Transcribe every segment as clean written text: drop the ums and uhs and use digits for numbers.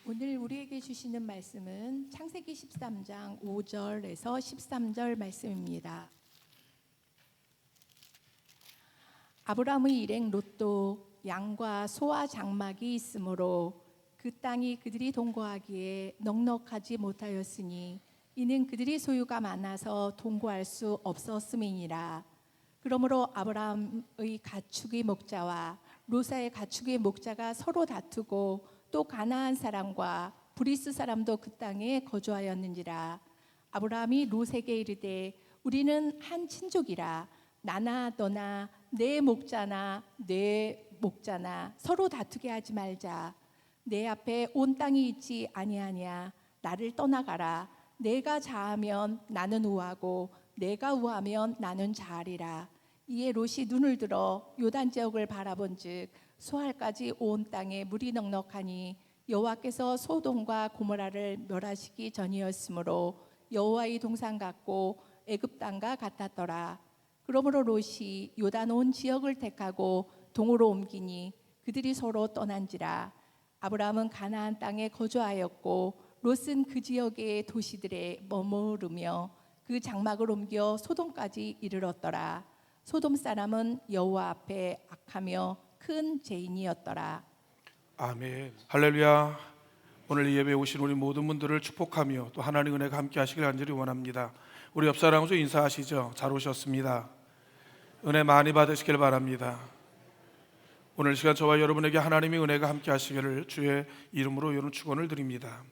오늘 우리에게 주시는 말씀은 창세기 13장 5절에서 13절 말씀입니다. 아브라함의 일행 롯도 양과 소와 장막이 있으므로 그 땅이 그들이 동거하기에 넉넉하지 못하였으니 이는 그들이 소유가 많아서 동거할 수 없었음이니라. 그러므로 아브라함의 가축의 목자와 롯의 가축의 목자가 서로 다투고 또 가나안 사람과 브리스 사람도 그 땅에 거주하였는지라. 아브라함이 롯에게 이르되 우리는 한 친족이라 나나 너나 내 목자나 내 목자나 서로 다투게 하지 말자. 내 앞에 온 땅이 있지 아니하냐. 나를 떠나가라. 내가 자하면 나는 우하고 내가 우하면 나는 자하리라. 이에 롯이 눈을 들어 요단 지역을 바라본즉 소알까지 온 땅에 물이 넉넉하니 여호와께서 소돔과 고모라를 멸하시기 전이었으므로 여호와의 동산 같고 애굽 땅과 같았더라. 그러므로 롯이 요단 온 지역을 택하고 동으로 옮기니 그들이 서로 떠난지라. 아브라함은 가나안 땅에 거주하였고 롯은 그 지역의 도시들에 머무르며 그 장막을 옮겨 소돔까지 이르렀더라. 소돔 사람은 여호와 앞에 악하며 큰 죄인이었더라. 아멘. 할렐루야. 오늘 이 예배에 오신 우리 모든 분들을 축복하며 또 하나님 은혜가 함께 하시길 간절히 원합니다. 우리 옆 사람과 인사하시죠. 잘 오셨습니다. 은혜 많이 받으시길 바랍니다. 오늘 시간 저와 여러분에게 하나님의 은혜가 함께 하시기를 주의 이름으로 여러분 축원을 드립니다.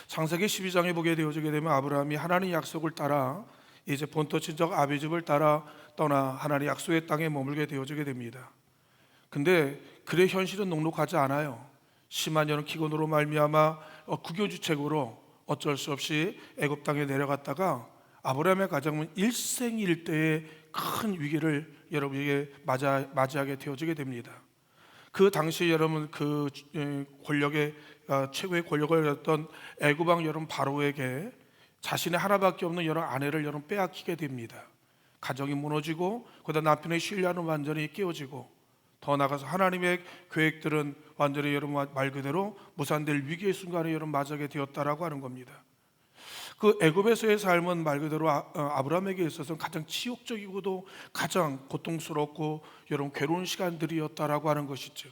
창세기 12장에 보게 되어지게 되면 아브라함이 하나님의 약속을 따라 이제 본토 친척 아비 집을 따라 떠나 하나님 약속의 땅에 머물게 되어지게 됩니다. 근데 그의 현실은 녹록하지 않아요. 심한 여름 기근으로 말미암아 국교주책으로 어쩔 수 없이 애굽 땅에 내려갔다가 아브라함의 가정은 일생일대의 큰 위기를 여러분에게 맞이하게 되어지게 됩니다. 그 당시 여러분 그 권력의 최고의 권력을 가졌던 애굽 왕 여러분 바로에게 자신의 하나밖에 없는 여러 아내를 여러분 빼앗기게 됩니다. 가정이 무너지고 그다음 남편의 신뢰는 완전히 깨어지고 더 나아가서 하나님의 계획들은 완전히 여러분 말 그대로 무산될 위기의 순간에 여러분 맞이하게 되었다라고 하는 겁니다. 그 애굽에서의 삶은 말 그대로 아브라함에게 있어서는 가장 치욕적이고도 가장 고통스럽고 여러분 괴로운 시간들이었다라고 하는 것이죠.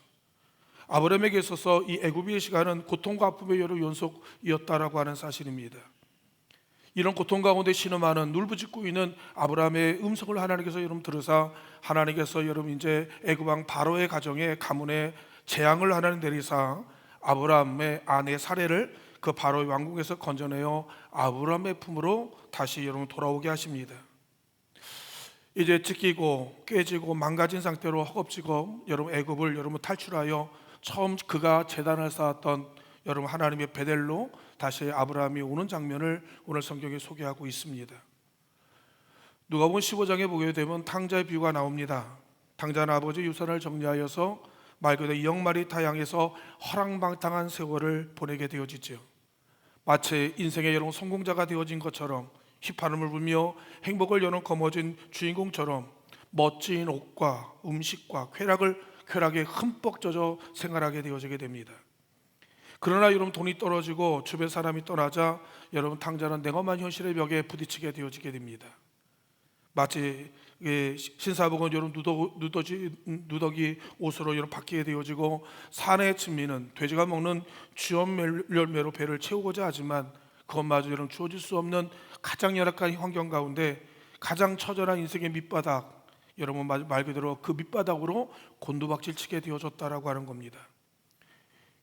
아브라함에게 있어서 이 애굽의 시간은 고통과 아픔의 여러 연속이었다라고 하는 사실입니다. 이런 고통 가운데 신음하는 울부짖고 있는 아브라함의 음성을 하나님께서 여러분 들으사 하나님께서 여러분 이제 애굽 왕 바로의 가정에 가문에 재앙을 하나님 내리사 아브라함의 아내 사레를 그 바로의 왕궁에서 건져내어 아브라함의 품으로 다시 여러분 돌아오게 하십니다. 이제 찢기고 깨지고 망가진 상태로 허겁지겁 여러분 애굽을 여러분 탈출하여 처음 그가 제단을 쌓았던 여러분 하나님의 베델로 다시 아브라함이 오는 장면을 오늘 성경에 소개하고 있습니다. 누가복음 15장에 보게 되면 탕자의 비유가 나옵니다. 탕자는 아버지 유산을 정리하여서 말 그대로 영마리 타양에서 허랑방탕한 세월을 보내게 되어지죠. 마치 인생의 여러분 성공자가 되어진 것처럼 휘파람을 불며 행복을 여는 거머쥔 주인공처럼 멋진 옷과 음식과 쾌락에 흠뻑 젖어 생활하게 되어지게 됩니다. 그러나 여러분 돈이 떨어지고 주변 사람이 떠나자 여러분 탕자는 냉엄한 현실의 벽에 부딪히게 되어지게 됩니다. 마치 신사복은 여러분 누더기 옷으로 여러분 바뀌게 되어지고 산의 진미는 돼지가 먹는 쥐엄 열매로 배를 채우고자 하지만 그것마저 여러분 주어질 수 없는 가장 열악한 환경 가운데 가장 처절한 인생의 밑바닥 여러분 말 그대로 그 밑바닥으로 곤두박질 치게 되어졌다라고 하는 겁니다.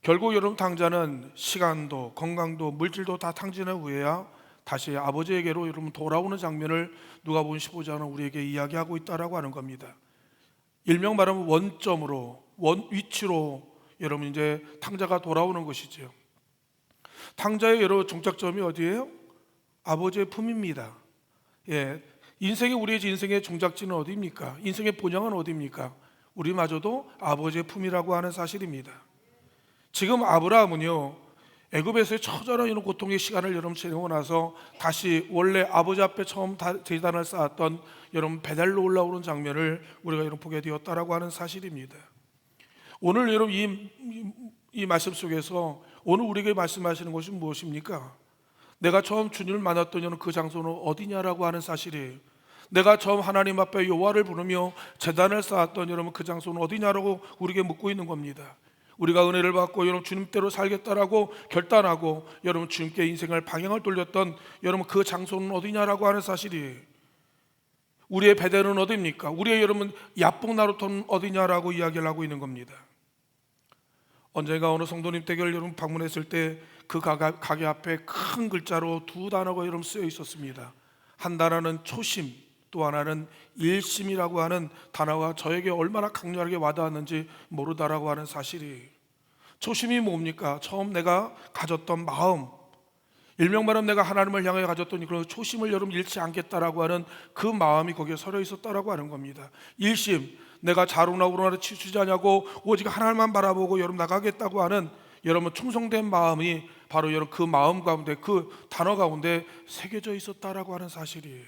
결국 여러분 탕자는 시간도 건강도 물질도 다 탕진한 후에야 다시 아버지에게로 여러분 돌아오는 장면을 누가복음 15장은 우리에게 이야기하고 있다라고 하는 겁니다. 일명 말하면 원점으로 위치로 여러분 이제 탕자가 돌아오는 것이죠. 탕자의 여러 종착점이 어디예요? 아버지의 품입니다. 우리의 인생의 종착지는 어디입니까? 인생의 본향은 어디입니까? 우리마저도 아버지의 품이라고 하는 사실입니다. 지금 아브라함은요 애굽에서의 처절한 이런 고통의 시간을 여러분 지내고 나서 다시 원래 아버지 앞에 처음 제단을 쌓았던 여러분 베델로 올라오는 장면을 우리가 여러분 보게 되었다라고 하는 사실입니다. 오늘 여러분 이 이 말씀 속에서 오늘 우리에게 말씀하시는 것이 무엇입니까? 내가 처음 주님을 만났던 여는 그 장소는 어디냐라고 하는 사실이에요. 내가 처음 하나님 앞에 여호와를 부르며 제단을 쌓았던 여러분 그 장소는 어디냐라고 우리에게 묻고 있는 겁니다. 우리가 은혜를 받고 여러분 주님대로 살겠다라고 결단하고 여러분 주님께 인생을 방향을 돌렸던 여러분 그 장소는 어디냐라고 하는 사실이에요. 우리의 베델은 어디입니까? 우리의 여러분 야복나루터는 어디냐라고 이야기를 하고 있는 겁니다. 언젠가 어느 성도님 댁을 여러분 방문했을 때 그 가게 앞에 큰 글자로 두 단어가 여러분 쓰여 있었습니다. 한 단어는 초심, 또 하나는 일심이라고 하는 단어가 저에게 얼마나 강렬하게 와닿았는지 모르다라고 하는 사실이. 초심이 뭡니까? 처음 내가 가졌던 마음, 일명 말하면 내가 하나님을 향해 가졌던 그런 초심을 여러분 잃지 않겠다라고 하는 그 마음이 거기에 서려 있었다라고 하는 겁니다. 일심, 내가 자루나 우러나를 치우치지 않냐고 오직 하나님만 바라보고 여러분 나가겠다고 하는 여러분 충성된 마음이 바로 여러분 그 마음 가운데 그 단어 가운데 새겨져 있었다라고 하는 사실이에요.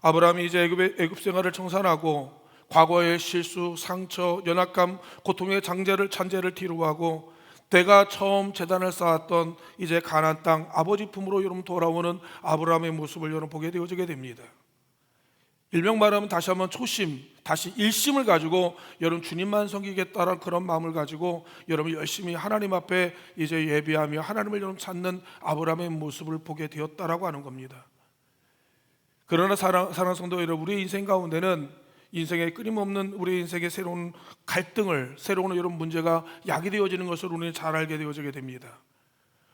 아브라함이 이제 애굽 생활을 청산하고 과거의 실수, 상처, 연약감, 고통의 잔재를 뒤로하고 내가 처음 제단을 쌓았던 이제 가나안 땅 아버지 품으로 여러분 돌아오는 아브라함의 모습을 여러분 보게 되어지게 됩니다. 일명 말하면 다시 한번 초심, 다시 일심을 가지고 여러분 주님만 섬기겠다는 그런 마음을 가지고 여러분 열심히 하나님 앞에 이제 예배하며 하나님을 여러분 찾는 아브라함의 모습을 보게 되었다라고 하는 겁니다. 그러나 사랑하는 성도 여러분, 우리의 인생 가운데는 인생의 끊임없는 우리 인생의 새로운 갈등을, 새로운 여러분 문제가 야기되어지는 것을 우리는 잘 알게 되어지게 됩니다.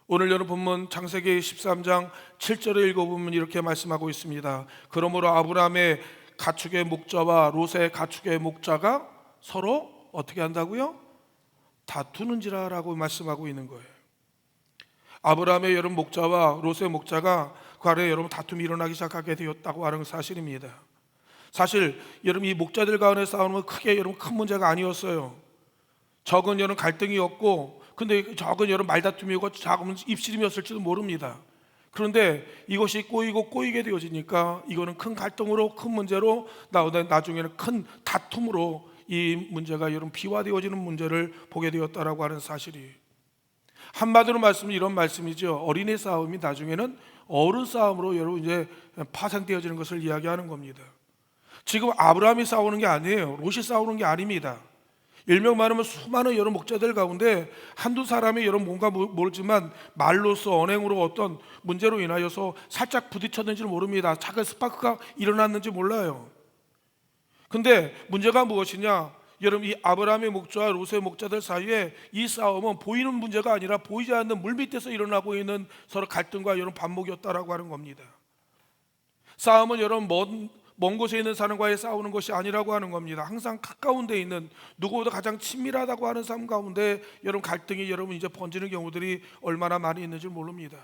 오늘 여러분 본문 창세기 13장 7절에 읽어보면 이렇게 말씀하고 있습니다. 그러므로 아브라함의 가축의 목자와 롯의 가축의 목자가 서로 어떻게 한다고요? 다투는지라 라고 말씀하고 있는 거예요. 아브라함의 여러분 목자와 롯의 목자가 그 안에 여러분 다툼이 일어나기 시작하게 되었다고 하는 사실입니다. 사실 여러분 이 목자들 간의 싸움은 크게 여러분 큰 문제가 아니었어요. 적은 여러분 갈등이었고, 근데 적은 여러분 말다툼이고 작은 입씨름이었을지도 모릅니다. 그런데 이것이 꼬이게 되어지니까 이거는 큰 갈등으로, 큰 문제로, 나중에는 큰 다툼으로 이 문제가 여러분 비화되어지는 문제를 보게 되었다라고 하는 사실이. 한마디로 말씀은 이런 말씀이죠. 어린애 싸움이 나중에는 어른 싸움으로 여러분 이제 파생되어지는 것을 이야기하는 겁니다. 지금 아브라함이 싸우는 게 아니에요. 롯이 싸우는 게 아닙니다. 일명 말하면 수많은 여러 목자들 가운데 한두 사람이 여러 뭔가 모르지만 말로서 언행으로 어떤 문제로 인하여서 살짝 부딪혔는지는 모릅니다. 작은 스파크가 일어났는지 몰라요. 근데 문제가 무엇이냐? 여러분 이 아브라함의 목자와 롯의 목자들 사이에 이 싸움은 보이는 문제가 아니라 보이지 않는 물밑에서 일어나고 있는 서로 갈등과 여러분 반목이었다라고 하는 겁니다. 싸움은 여러분 먼 곳에 있는 사람과의 싸우는 것이 아니라고 하는 겁니다. 항상 가까운 데 있는 누구보다 가장 친밀하다고 하는 삶 가운데 여러분 갈등이 여러분 이제 번지는 경우들이 얼마나 많이 있는지 모릅니다.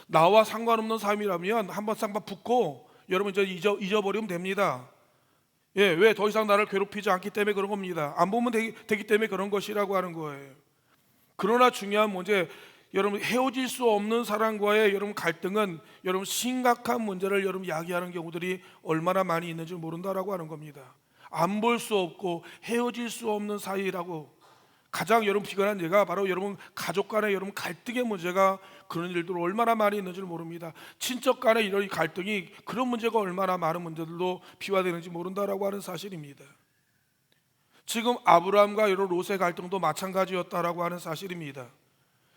나와 상관없는 삶이라면 한번 쌍방 붙고 여러분 이제 잊어버리면 됩니다. 예, 왜 더 이상 나를 괴롭히지 않기 때문에 그런 겁니다. 안 보면 되기 때문에 그런 것이라고 하는 거예요. 그러나 중요한 문제, 여러분 헤어질 수 없는 사람과의 여러분 갈등은 여러분 심각한 문제를 여러분 야기하는 경우들이 얼마나 많이 있는지 모른다라고 하는 겁니다. 안 볼 수 없고 헤어질 수 없는 사이라고. 가장 여러분 비관한 예가 바로 여러분 가족 간의 여러분 갈등의 문제가 그런 일들 얼마나 많이 있는지 모릅니다. 친척 간의 이런 갈등이 그런 문제가 얼마나 많은 문제들도 비화되는지 모른다라고 하는 사실입니다. 지금 아브라함과 여러분 롯의 갈등도 마찬가지였다라고 하는 사실입니다.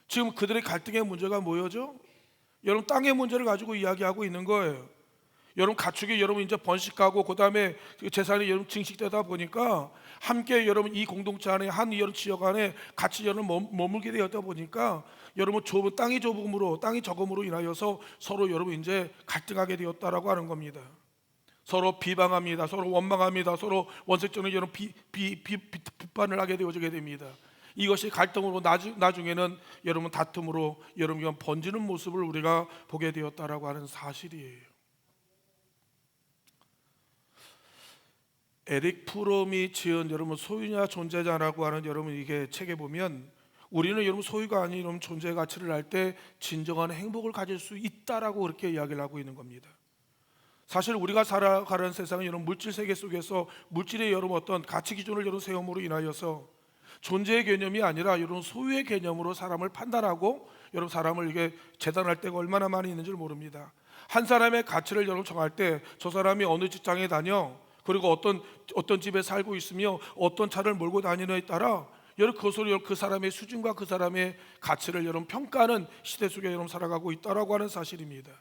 지금 그들의 갈등의 문제가 뭐였죠? 여러분 땅의 문제를 가지고 이야기하고 있는 거예요. 여러분 가축이 여러분 이제 번식하고 그 다음에 재산이 여러분 증식되다 보니까 함께 여러분 이 공동체 안에 한 여러분 지역 안에 같이 여러분 머물게 되었다 보니까 여러분 좁은 땅이 적음으로 인하여서 서로 여러분 이제 갈등하게 되었다라고 하는 겁니다. 서로 비방합니다. 서로 원망합니다. 서로 원색적인 여러분 비판을 하게 되어지게 됩니다. 이것이 갈등으로 나중에는 여러분 다툼으로 여러분 이건 번지는 모습을 우리가 보게 되었다라고 하는 사실이에요. 에릭 프롬이 지은 여러분 소유냐 존재자라고 하는 여러분 이게 책에 보면 우리는 여러분 소유가 아닌 여러분 존재 가치를 알 때 진정한 행복을 가질 수 있다라고 그렇게 이야기를 하고 있는 겁니다. 사실 우리가 살아가는 세상은 여러분 물질 세계 속에서 물질의 여러분 어떤 가치 기준을 여러분 세움으로 인하여서 존재의 개념이 아니라 이런 소유의 개념으로 사람을 판단하고 여러분 사람을 이게 재단할 때가 얼마나 많이 있는지 모릅니다. 한 사람의 가치를 여러분 정할 때 저 사람이 어느 직장에 다녀, 그리고 어떤 집에 살고 있으며 어떤 차를 몰고 다니느냐에 따라 여러분 그것으로 그 사람의 수준과 그 사람의 가치를 여러분 평가하는 시대 속에 여러분 살아가고 있다라고 하는 사실입니다.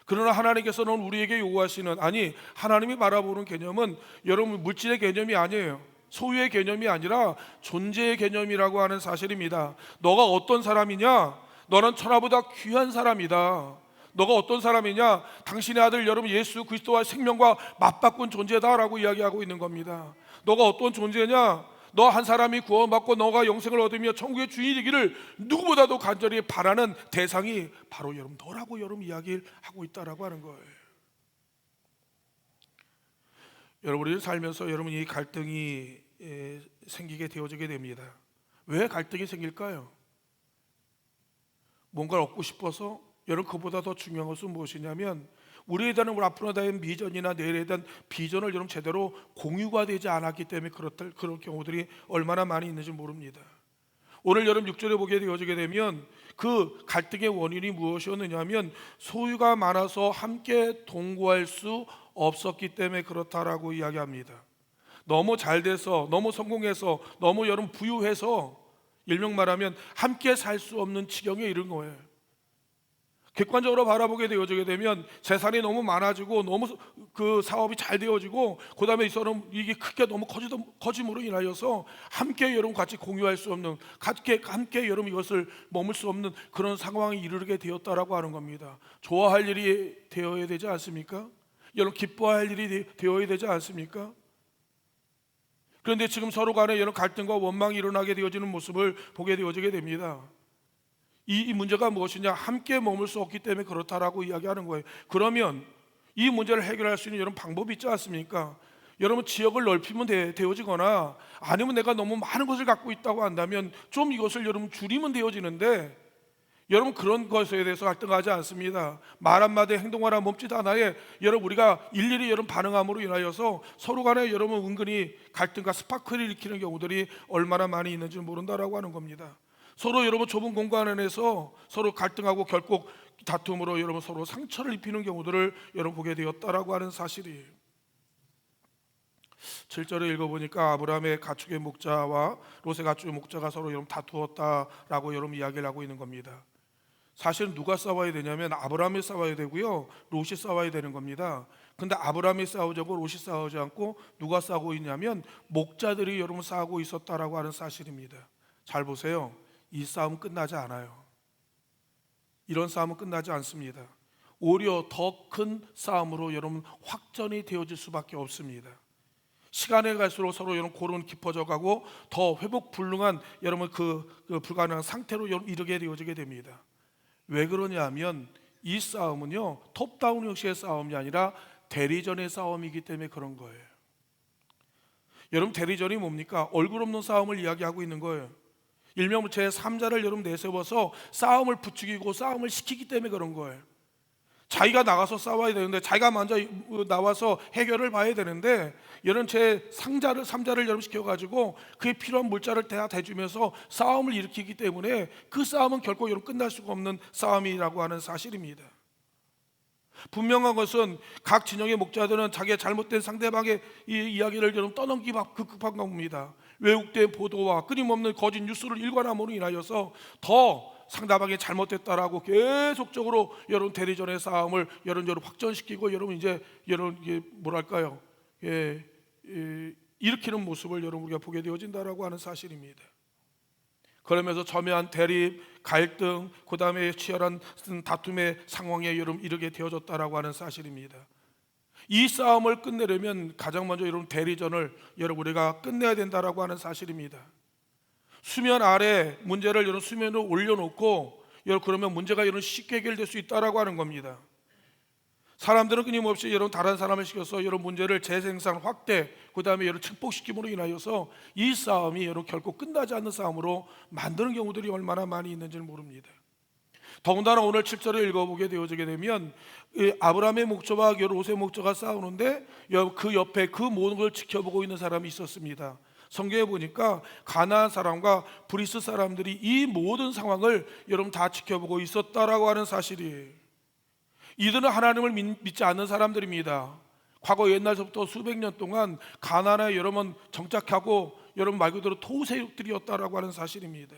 그러나 하나님께서는 우리에게 요구하시는, 아니 하나님이 바라보는 개념은 여러분 물질의 개념이 아니에요. 소유의 개념이 아니라 존재의 개념이라고 하는 사실입니다. 너가 어떤 사람이냐? 너는 천하보다 귀한 사람이다. 너가 어떤 사람이냐? 당신의 아들 여러분 예수 그리스도와 생명과 맞바꾼 존재다라고 이야기하고 있는 겁니다. 너가 어떤 존재냐? 너 한 사람이 구원받고 너가 영생을 얻으며 천국의 주인이 되기를 누구보다도 간절히 바라는 대상이 바로 여러분 너라고 여러분 이야기를 하고 있다라고 하는 거예요. 여러분 우리 살면서 여러분 이 갈등이 생기게 되어지게 됩니다. 왜 갈등이 생길까요? 뭔가를 얻고 싶어서. 여러분 그보다 더 중요한 것은 무엇이냐면 우리에 대한 우리 앞으로 대한 비전이나 내일에 대한 비전을 여러분 제대로 공유가 되지 않았기 때문에 그런 경우들이 얼마나 많이 있는지 모릅니다. 오늘 여러분 6절에 보게 되어지게 되면 그 갈등의 원인이 무엇이었느냐면 소유가 많아서 함께 동거할 수 없었기 때문에 그렇다라고 이야기합니다. 너무 잘 돼서, 너무 성공해서, 너무 여러분 부유해서 일명 말하면 함께 살 수 없는 지경에 이른 거예요. 객관적으로 바라보게 되어지게 되면 재산이 너무 많아지고 너무 그 사업이 잘 되어지고 그 다음에 이 사람 이게 크게 너무 커짐으로 인하여서 함께 여러분 같이 공유할 수 없는, 함께 여러분 이것을 머물 수 없는 그런 상황에 이르게 되었다라고 하는 겁니다. 좋아할 일이 되어야 되지 않습니까? 여러분 기뻐할 일이 되어야 되지 않습니까? 그런데 지금 서로 간에 여러 갈등과 원망이 일어나게 되어지는 모습을 보게 되어지게 됩니다. 이 문제가 무엇이냐? 함께 머물 수 없기 때문에 그렇다라고 이야기하는 거예요. 그러면 이 문제를 해결할 수 있는 여러분 방법이 있지 않습니까? 여러분 지역을 넓히면 되어지거나 아니면 내가 너무 많은 것을 갖고 있다고 한다면 좀 이것을 여러분 줄이면 되어지는데 여러분 그런 것에 대해서 갈등하지 않습니다. 말 한마디 행동 하나 몸짓 하나에 여러분 우리가 일일이 여러분 반응함으로 인하여서 서로 간에 여러분 은근히 갈등과 스파크를 일으키는 경우들이 얼마나 많이 있는지 모른다라고 하는 겁니다. 서로 여러분 좁은 공간 안에서 서로 갈등하고 결국 다툼으로 여러분 서로 상처를 입히는 경우들을 여러분 보게 되었다라고 하는 사실이에요. 7절을 읽어보니까 아브라함의 가축의 목자와 롯의 가축의 목자가 서로 여러분 다투었다라고 여러분 이야기를 하고 있는 겁니다. 사실은 누가 싸워야 되냐면 아브라함이 싸워야 되고요, 롯이 싸워야 되는 겁니다. 근데 아브라함이 싸우자고 롯이 싸우지 않고 누가 싸우고 있냐면 목자들이 여러분 싸우고 있었다라고 하는 사실입니다. 잘 보세요. 이 싸움 끝나지 않아요. 이런 싸움은 끝나지 않습니다. 오히려 더 큰 싸움으로 여러분 확전이 되어질 수밖에 없습니다. 시간이 갈수록 서로 여러분 골은 깊어져 가고 더 회복 불능한 여러분 그 불가능한 상태로 여러분 이르게 되어지게 됩니다. 왜 그러냐면 이 싸움은요 톱다운 형식의 싸움이 아니라 대리전의 싸움이기 때문에 그런 거예요. 여러분 대리전이 뭡니까? 얼굴 없는 싸움을 이야기하고 있는 거예요. 일명 제3자를 여러분 내세워서 싸움을 부추기고 싸움을 시키기 때문에 그런 거예요. 자기가 나가서 싸워야 되는데 자기가 먼저 나와서 해결을 봐야 되는데 여러분 제3자를 여러분 시켜가지고 그에 필요한 물자를 다 대주면서 싸움을 일으키기 때문에 그 싸움은 결코 여러분 끝날 수가 없는 싸움이라고 하는 사실입니다. 분명한 것은 각 진영의 목자들은 자기의 잘못된 상대방의 이 이야기를 여러분 떠넘기기 급급한 겁니다. 왜곡된 보도와 끊임없는 거짓 뉴스를 일관함으로 인하여서 더 상대방이 잘못됐다라고 계속적으로 여러분 대리전의 싸움을 여러분 확전시키고 여러분 이제 여러분 이게 뭐랄까요? 일으키는 모습을 여러분 우리가 보게 되어진다라고 하는 사실입니다. 그러면서 첨예한 대립, 갈등, 그 다음에 치열한 다툼의 상황에 여러분 이르게 되어졌다라고 하는 사실입니다. 이 싸움을 끝내려면 가장 먼저 여러분 대리전을 여러분 우리가 끝내야 된다라고 하는 사실입니다. 수면 아래 문제를 여러분 수면으로 올려놓고 여러분 그러면 문제가 여러분 쉽게 해결될 수 있다라고 하는 겁니다. 사람들은 끊임없이 여러분 다른 사람을 시켜서 여러분 문제를 재생산 확대, 그 다음에 여러분 증폭시킴으로 인하여서 이 싸움이 여러분 결코 끝나지 않는 싸움으로 만드는 경우들이 얼마나 많이 있는지는 모릅니다. 더군다나 오늘 7절을 읽어보게 되어지게 되면 아브라함의 목자와 롯의 목자가 싸우는데 그 옆에 그 모든 걸 지켜보고 있는 사람이 있었습니다. 성경에 보니까 가나안 사람과 브리스 사람들이 이 모든 상황을 여러분 다 지켜보고 있었다라고 하는 사실이에요. 이들은 하나님을 믿지 않는 사람들입니다. 과거 옛날부터 수백 년 동안 가나안에 여러분 정착하고 여러분 말 그대로 토세육들이었다라고 하는 사실입니다.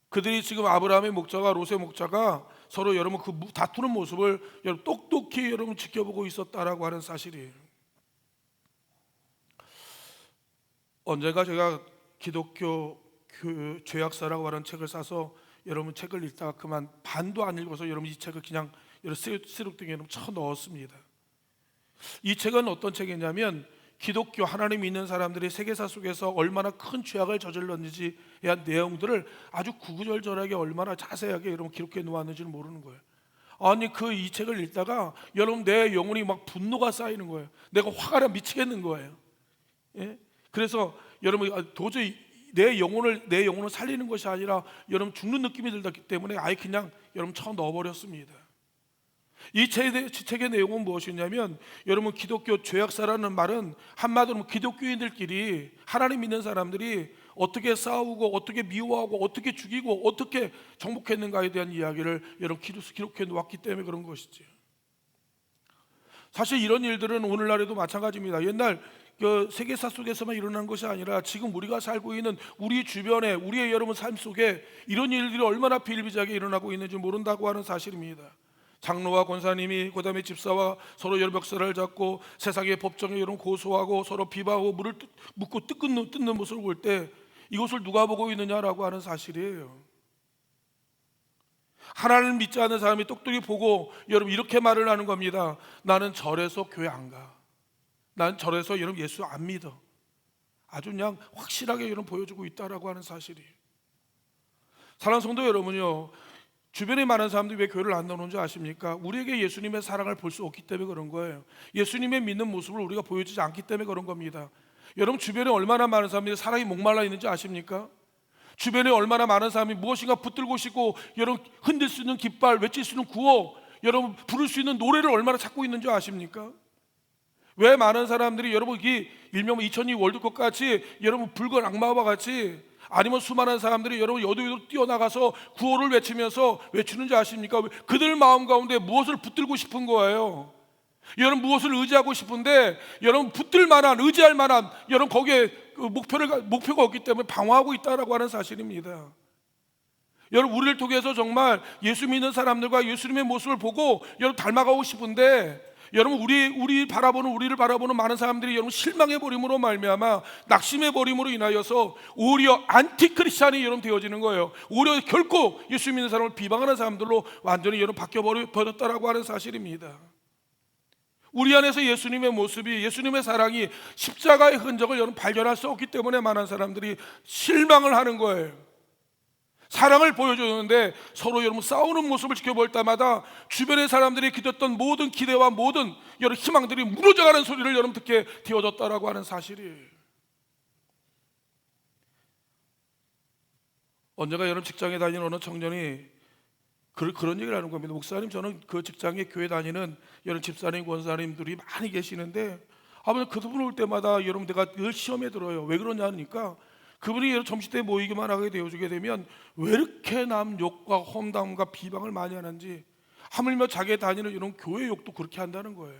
그들이 지금 아브라함의 목자와 롯의 목자가 서로 여러분 그 다투는 모습을 여러분 똑똑히 여러분 지켜보고 있었다라고 하는 사실이에요. 언젠가 제가 기독교 죄악사라고 하는 책을 사서 여러분 책을 읽다가 그만 반도 안 읽어서 여러분 이 책을 그냥 여러분 쓰레기통에 쳐 넣었습니다. 이 책은 어떤 책이냐면 기독교 하나님 믿는 사람들이 세계사 속에서 얼마나 큰 죄악을 저질렀는지에 대한 내용들을 아주 구구절절하게 얼마나 자세하게 여러분 기록해 놓았는지는 모르는 거예요. 아니 이 책을 읽다가 여러분 내 영혼이 막 분노가 쌓이는 거예요. 내가 화가 나 미치겠는 거예요. 예? 그래서 여러분 도저히 내 영혼을 살리는 것이 아니라 여러분 죽는 느낌이 들기 때문에 아예 그냥 여러분 쳐 넣어버렸습니다. 이 책의 내용은 무엇이냐면 여러분 기독교 죄악사라는 말은 한마디로 기독교인들끼리 하나님 믿는 사람들이 어떻게 싸우고 어떻게 미워하고 어떻게 죽이고 어떻게 정복했는가에 대한 이야기를 여러분 기록해 놓았기 때문에 그런 것이죠. 사실 이런 일들은 오늘날에도 마찬가지입니다. 옛날 세계사 속에서만 일어난 것이 아니라 지금 우리가 살고 있는 우리 주변에 우리의 여러분 삶 속에 이런 일들이 얼마나 비일비재하게 일어나고 있는지 모른다고 하는 사실입니다. 장로와 권사님이 그다음에 집사와 서로 여러 멱살을 잡고 세상의 법정에 여러분 고소하고 서로 비방하고 물을 묻고 뜯는 모습을 볼 때 이것을 누가 보고 있느냐라고 하는 사실이에요. 하나님을 믿지 않는 사람이 똑똑히 보고 여러분 이렇게 말을 하는 겁니다. 나는 절에서 교회 안 가. 난 절에서 여러분 예수 안 믿어. 아주 그냥 확실하게 여러분 보여주고 있다라고 하는 사실이에요. 사랑하는 성도 여러분요, 주변에 많은 사람들이 왜 교회를 안 나오는지 아십니까? 우리에게 예수님의 사랑을 볼 수 없기 때문에 그런 거예요. 예수님의 믿는 모습을 우리가 보여주지 않기 때문에 그런 겁니다. 여러분 주변에 얼마나 많은 사람들이 사랑이 목말라 있는지 아십니까? 주변에 얼마나 많은 사람이 무엇인가 붙들고 싶고 여러분 흔들 수 있는 깃발, 외칠 수 있는 구호, 여러분 부를 수 있는 노래를 얼마나 찾고 있는지 아십니까? 왜 많은 사람들이 여러분 이 일명 2002 월드컵 같이 여러분 붉은 악마와 같이 아니면 수많은 사람들이 여러분 여도여도 뛰어나가서 구호를 외치면서 외치는지 아십니까? 그들 마음 가운데 무엇을 붙들고 싶은 거예요. 여러분 무엇을 의지하고 싶은데 여러분 붙들 만한 의지할 만한 여러분 거기에 목표가 없기 때문에 방황하고 있다라고 하는 사실입니다. 여러분 우리를 통해서 정말 예수 믿는 사람들과 예수님의 모습을 보고 여러분 닮아가고 싶은데 여러분 우리를 바라보는 많은 사람들이 여러분 실망해 버림으로 말미암아 낙심해 버림으로 인하여서 오히려 안티크리스찬이 여러분 되어지는 거예요. 오히려 결코 예수 믿는 사람을 비방하는 사람들로 완전히 여러분 바뀌어 버렸다라고 하는 사실입니다. 우리 안에서 예수님의 모습이 예수님의 사랑이 십자가의 흔적을 여러분 발견할 수 없기 때문에 많은 사람들이 실망을 하는 거예요. 사랑을 보여줬는데 서로 여러분 싸우는 모습을 지켜볼 때마다 주변의 사람들이 기댔던 모든 기대와 모든 여러 희망들이 무너져가는 소리를 여러분 듣게 되어졌다라고 하는 사실이에요. 언젠가 여러분 직장에 다니는 어느 청년이 그런 얘기를 하는 겁니다. 목사님, 저는 그 직장에 교회 다니는 여러분 집사님, 권사님들이 많이 계시는데 아버지 그분 올 때마다 여러분 내가 늘 시험에 들어요. 왜 그러냐니까 그분이 점심 때 모이기만 하게 되어주게 되면 왜 이렇게 남 욕과 험담과 비방을 많이 하는지 하물며 자기 다니는 이런 교회 욕도 그렇게 한다는 거예요.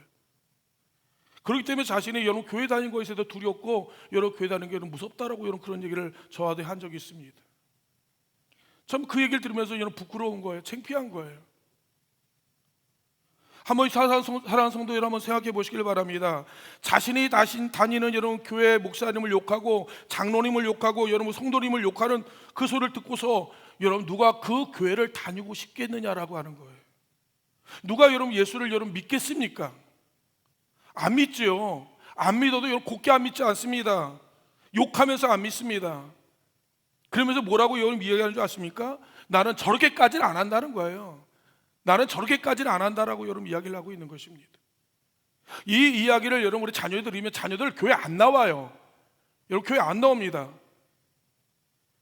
그렇기 때문에 자신이 여러분 교회 다니는 것에 대해서 두렵고 여러분 교회 다니는 게 여러분 무섭다라고 여러분 그런 얘기를 저한테 한 적이 있습니다. 참 그 얘기를 들으면서 여러분 부끄러운 거예요. 창피한 거예요. 한번 사랑하는 성도 여러분 한번 생각해 보시길 바랍니다. 자신이 다니는 여러분 교회 목사님을 욕하고 장로님을 욕하고 여러분 성도님을 욕하는 그 소리를 듣고서 여러분 누가 그 교회를 다니고 싶겠느냐라고 하는 거예요. 누가 여러분 예수를 여러분 믿겠습니까? 안 믿지요. 안 믿어도 여러분 곱게 안 믿지 않습니다. 욕하면서 안 믿습니다. 그러면서 뭐라고 여러분 이야기하는 줄 아십니까? 나는 저렇게까지는 안 한다는 거예요. 나는 저렇게까지는 안 한다라고 여러분 이야기를 하고 있는 것입니다. 이 이야기를 여러분 우리 자녀들이 들으면 자녀들 교회 안 나와요. 여러분 교회 안 나옵니다.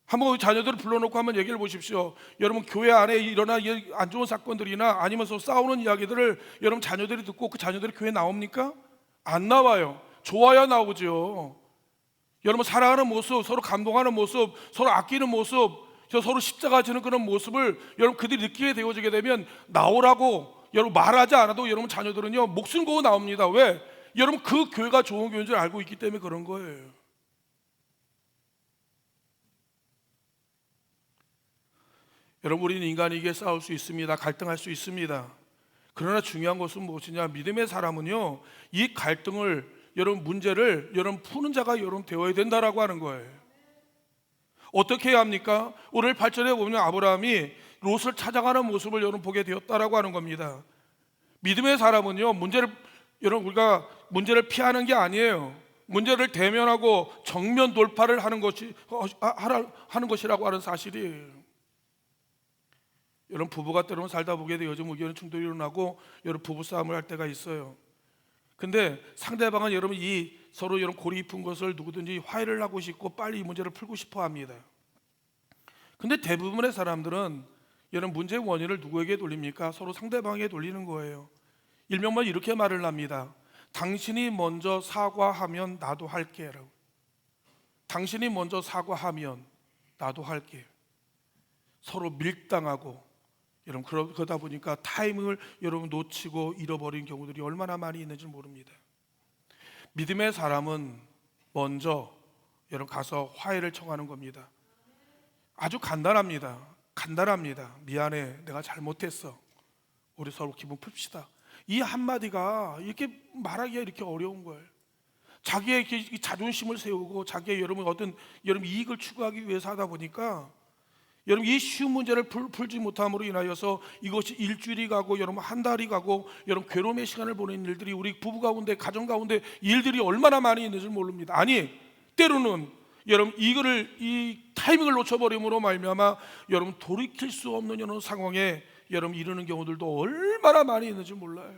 한번 자녀들을 불러놓고 한번 얘기를 보십시오. 여러분 교회 안에 일어난 안 좋은 사건들이나 아니면서 싸우는 이야기들을 여러분 자녀들이 듣고 그 자녀들이 교회 나옵니까? 안 나와요. 좋아야 나오죠. 여러분 사랑하는 모습, 서로 감동하는 모습, 서로 아끼는 모습, 서로 십자가 지는 그런 모습을 여러분 그들이 느끼게 되어지게 되면 나오라고 여러분 말하지 않아도 여러분 자녀들은요 목숨 걸고 나옵니다. 왜? 여러분 그 교회가 좋은 교회인 줄 알고 있기 때문에 그런 거예요. 여러분 우리는 인간에게 싸울 수 있습니다. 갈등할 수 있습니다. 그러나 중요한 것은 무엇이냐? 믿음의 사람은요 이 갈등을 여러분 문제를 여러분 푸는 자가 여러분 되어야 된다라고 하는 거예요. 어떻게 해야 합니까? 오늘 8절에 보면 아브라함이 롯을 찾아가는 모습을 여러분 보게 되었다라고 하는 겁니다. 믿음의 사람은요 여러분 우리가 문제를 피하는 게 아니에요. 문제를 대면하고 정면 돌파를 하는 것이라고 하는 사실이에요. 여러분 부부가 때로는 살다 보게 되어 요즘 의견 충돌이 일어나고 여러분 부부 싸움을 할 때가 있어요. 근데 상대방은 여러분 이 서로 여러분 골이 깊은 것을 누구든지 화해를 하고 싶고 빨리 이 문제를 풀고 싶어 합니다. 근데 대부분의 사람들은 여러분 문제의 원인을 누구에게 돌립니까? 서로 상대방에게 돌리는 거예요. 일명만 이렇게 말을 합니다. 당신이 먼저 사과하면 나도 할게라고. 당신이 먼저 사과하면 나도 할게. 서로 밀당하고 여러분 그러다 보니까 타이밍을 여러분 놓치고 잃어버린 경우들이 얼마나 많이 있는지 모릅니다. 믿음의 사람은 먼저 여러분 가서 화해를 청하는 겁니다. 아주 간단합니다. 미안해, 내가 잘못했어. 우리 서로 기분 풉시다. 이 한마디가 이렇게 말하기가 이렇게 어려운 거예요. 자기의 자존심을 세우고 자기의 여러분 어떤 여러분 이익을 추구하기 위해서 하다 보니까 여러분 이 쉬운 문제를 풀지 못함으로 인하여서 이것이 일주일이 가고 여러분 한 달이 가고 여러분 괴로움의 시간을 보내는 일들이 우리 부부 가운데 가정 가운데 일들이 얼마나 많이 있는지 모릅니다. 아니 때로는 여러분 이 타이밍을 놓쳐버림으로 말미암아 여러분 돌이킬 수 없는 이런 상황에 여러분 이르는 경우들도 얼마나 많이 있는지 몰라요.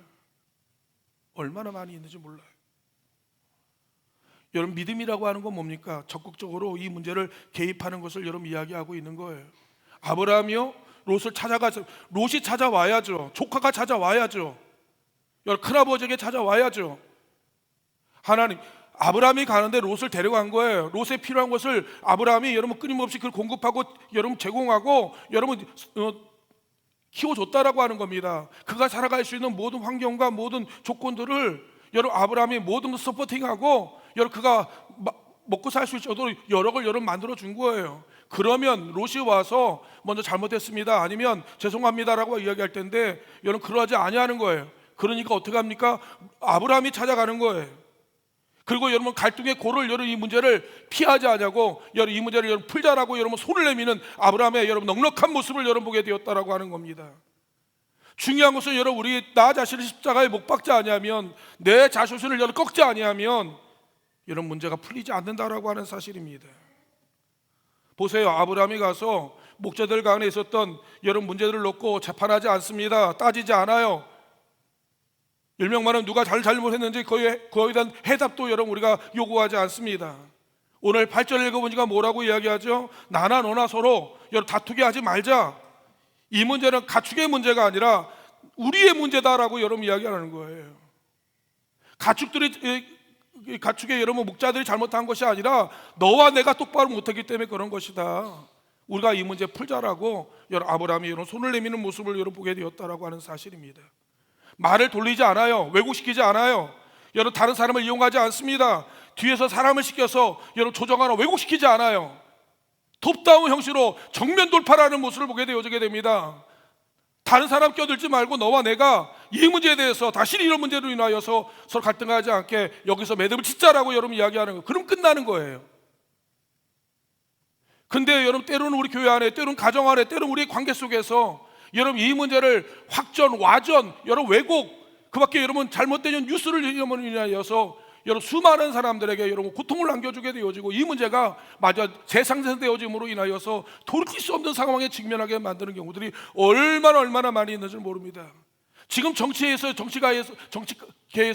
여러분 믿음이라고 하는 건 뭡니까? 적극적으로 이 문제를 개입하는 것을 여러분 이야기하고 있는 거예요. 아브라함이요 롯을 찾아가서 롯이 찾아와야죠. 조카가 찾아와야죠. 여러분 큰아버지에게 찾아와야죠. 하나님 아브라함이 가는데 롯을 데려간 거예요. 롯에 필요한 것을 아브라함이 여러분 끊임없이 그걸 공급하고 여러분 제공하고 여러분 키워줬다라고 하는 겁니다. 그가 살아갈 수 있는 모든 환경과 모든 조건들을 여러분 아브라함이 모든 걸 서포팅하고 여러분 그가 먹고 살 수 있도록 여러 걸 여러분 만들어 준 거예요. 그러면 롯이 와서 먼저 잘못했습니다 아니면 죄송합니다라고 이야기할 텐데 여러분 그러하지 아니하는 거예요. 그러니까 어떻게 합니까? 아브라함이 찾아가는 거예요. 그리고 여러분 갈등의 고를 여러분 이 문제를 피하지 않냐고 여러분 이 문제를 여러분 풀자라고 여러분 손을 내미는 아브라함의 여러분 넉넉한 모습을 여러분 보게 되었다라고 하는 겁니다. 중요한 것은 여러분 우리 나 자신을 십자가에 못 박지 아니하면 내 자존심을 여러분 꺾지 아니하면 이런 문제가 풀리지 않는다라고 하는 사실입니다. 보세요. 아브라함이 가서 목자들 가운데 있었던 여러 문제들을 놓고 재판하지 않습니다. 따지지 않아요. 일명만은 누가 잘못했는지 거기에 대한 해답도 여러분 우리가 요구하지 않습니다. 오늘 8절 읽어보니까 뭐라고 이야기하죠? 나나 너나 서로 여러분 다투게 하지 말자. 이 문제는 가축의 문제가 아니라 우리의 문제다라고 여러분 이야기하는 거예요. 가축의 여러분 목자들이 잘못한 것이 아니라 너와 내가 똑바로 못했기 때문에 그런 것이다. 우리가 이 문제 풀자라고 여러분 아브라함이 여러분 손을 내미는 모습을 여러분 보게 되었다라고 하는 사실입니다. 말을 돌리지 않아요. 왜곡시키지 않아요. 여러분 다른 사람을 이용하지 않습니다. 뒤에서 사람을 시켜서 여러분 조정하나 왜곡시키지 않아요. 톱다운 형식으로 정면 돌파라는 모습을 보게 되어지게 됩니다. 다른 사람 껴들지 말고 너와 내가 이 문제에 대해서 다시 이런 문제로 인하여서 서로 갈등하지 않게 여기서 매듭을 짓자라고 여러분 이야기하는 거예요. 그럼 끝나는 거예요. 근데 여러분 때로는 우리 교회 안에 때로는 가정 안에 때로는 우리 관계 속에서 여러분 이 문제를 확전, 와전, 여러분 왜곡 그밖에 여러분 잘못된 뉴스를 인하여서 여러분 수많은 사람들에게 여러분 고통을 안겨주게 되어지고 이 문제가 마저 재상생되어짐으로 인하여서 돌이킬 수 없는 상황에 직면하게 만드는 경우들이 얼마나 많이 있는지 모릅니다. 지금 정치계에서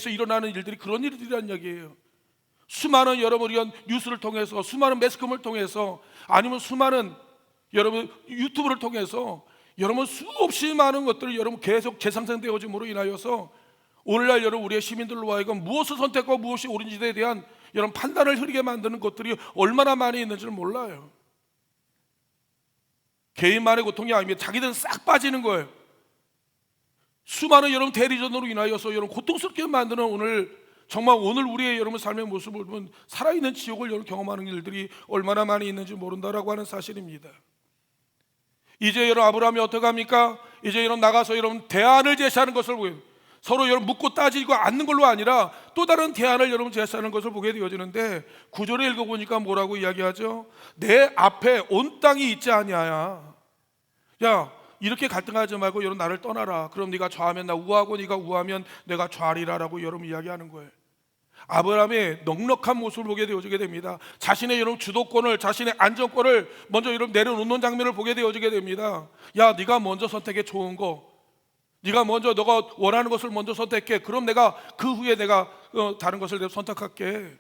일어나는 일들이 그런 일들이란 얘기예요. 수많은 여러분 뉴스를 통해서 수많은 매스컴을 통해서 아니면 수많은 여러분 유튜브를 통해서 여러분 수없이 많은 것들이 여러분 계속 재상생되어짐으로 인하여서 오늘날 여러분 우리의 시민들로 하여금 무엇을 선택하고 무엇이 옳은지에 대한 여러분 판단을 흐리게 만드는 것들이 얼마나 많이 있는지를 몰라요. 개인만의 고통이 아닙니다. 자기들은 싹 빠지는 거예요. 수많은 여러분 대리전으로 인하여서 여러분 고통스럽게 만드는 정말 오늘 우리의 여러분 삶의 모습을 보면 살아있는 지옥을 여러분 경험하는 일들이 얼마나 많이 있는지 모른다라고 하는 사실입니다. 이제 여러분 아브라함이 어떻게 합니까? 이제 여러분 나가서 여러분 대안을 제시하는 것을 보여요. 서로 여러분 묻고 따지고 않는 걸로 아니라 또 다른 대안을 여러분 제시하는 것을 보게 되어지는데, 구절을 읽어보니까 뭐라고 이야기하죠? 내 앞에 온 땅이 있지 아니하야. 야, 이렇게 갈등하지 말고 여러분 나를 떠나라. 그럼 네가 좌하면 나 우하고 네가 우하면 내가 좌리라라고 여러분 이야기하는 거예요. 아브라함의 넉넉한 모습을 보게 되어지게 됩니다. 자신의 여러분 주도권을, 자신의 안정권을 먼저 여러분 내려놓는 장면을 보게 되어지게 됩니다. 야, 네가 먼저 선택해. 좋은 거 네가 먼저 너가 원하는 것을 먼저 선택해. 그럼 내가 그 후에 내가 다른 것을 내가 선택할게.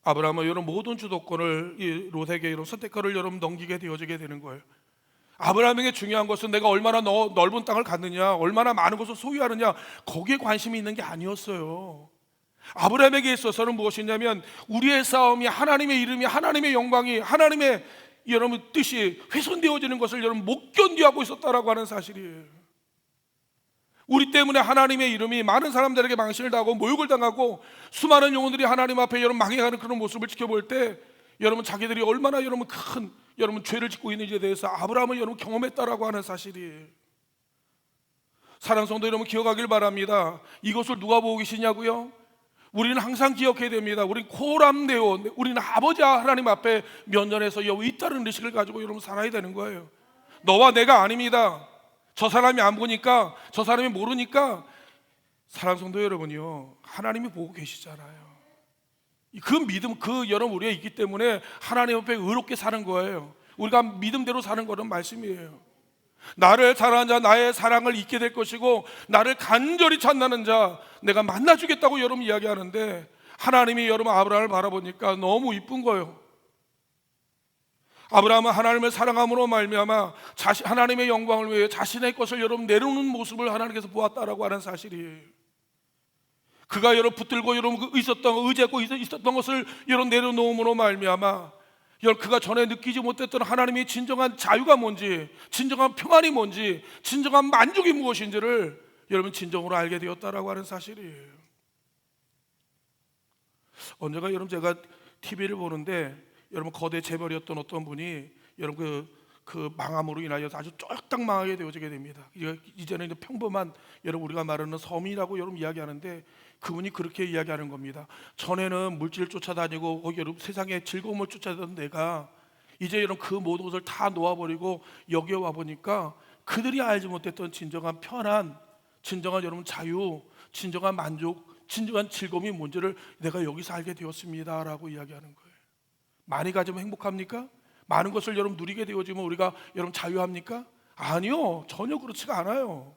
아브라함은 여러분 모든 주도권을 이 롯에게 여러분 선택권을 여러분 넘기게 되어지게 되는 거예요. 아브라함에게 중요한 것은 내가 얼마나 넓은 땅을 갖느냐, 얼마나 많은 것을 소유하느냐, 거기에 관심이 있는 게 아니었어요. 아브라함에게 있어서는 무엇이냐면 우리의 싸움이 하나님의 이름이, 하나님의 영광이, 하나님의 여러분 뜻이 훼손되어지는 것을 여러분 못 견디하고 있었다라고 하는 사실이에요. 우리 때문에 하나님의 이름이 많은 사람들에게 망신을 당하고 모욕을 당하고 수많은 영혼들이 하나님 앞에 여러분 망해가는 그런 모습을 지켜볼 때 여러분 자기들이 얼마나 여러분 큰 여러분 죄를 짓고 있는지에 대해서 아브라함은 여러분 경험했다라고 하는 사실이에요. 사랑하는 성도 여러분, 기억하길 바랍니다. 이것을 누가 보고 계시냐고요? 우리는 항상 기억해야 됩니다. 우리는 코람데오, 우리는 아버지 하나님 앞에 면전에서 여기 있다는 의식을 가지고 여러분 살아야 되는 거예요. 너와 내가 아닙니다. 저 사람이 안 보니까, 저 사람이 모르니까. 사랑하는 성도 여러분이요, 하나님이 보고 계시잖아요. 그 믿음, 그 여러분 우리에 있기 때문에 하나님 앞에 의롭게 사는 거예요. 우리가 믿음대로 사는 거는 말씀이에요. 나를 사랑하는 자 나의 사랑을 잊게 될 것이고 나를 간절히 찾는 자 내가 만나주겠다고 여러분 이야기하는데, 하나님이 여러분 아브라함을 바라보니까 너무 이쁜 거예요. 아브라함은 하나님을 사랑함으로 말미암아 하나님의 영광을 위해 자신의 것을 여러분 내려놓는 모습을 하나님께서 보았다라고 하는 사실이에요. 그가 여러분 붙들고 여러분 의지했고 있었던 것을 여러분 내려놓음으로 말미암아 그가 전에 느끼지 못했던 하나님의 진정한 자유가 뭔지, 진정한 평안이 뭔지, 진정한 만족이 무엇인지를 여러분 진정으로 알게 되었다라고 하는 사실이에요. 언제가 여러분 제가 TV를 보는데 여러분 거대 재벌이었던 어떤 분이 여러분 그 망함으로 인하여 아주 쫄딱 망하게 되어지게 됩니다. 이제는 평범한 여러분 우리가 말하는 섬이라고 여러분 이야기하는데, 그분이 그렇게 이야기하는 겁니다. 전에는 물질을 쫓아다니고 여러분 세상의 즐거움을 쫓아다니던 내가 이제 여러분 그 모든 것을 다 놓아버리고 여기에 와 보니까 그들이 알지 못했던 진정한 편안, 진정한 여러분 자유, 진정한 만족, 진정한 즐거움이 뭔지를 내가 여기서 알게 되었습니다라고 이야기하는 거예요. 많이 가지면 행복합니까? 많은 것을 여러분 누리게 되어지면 우리가 여러분 자유합니까? 아니요, 전혀 그렇지가 않아요.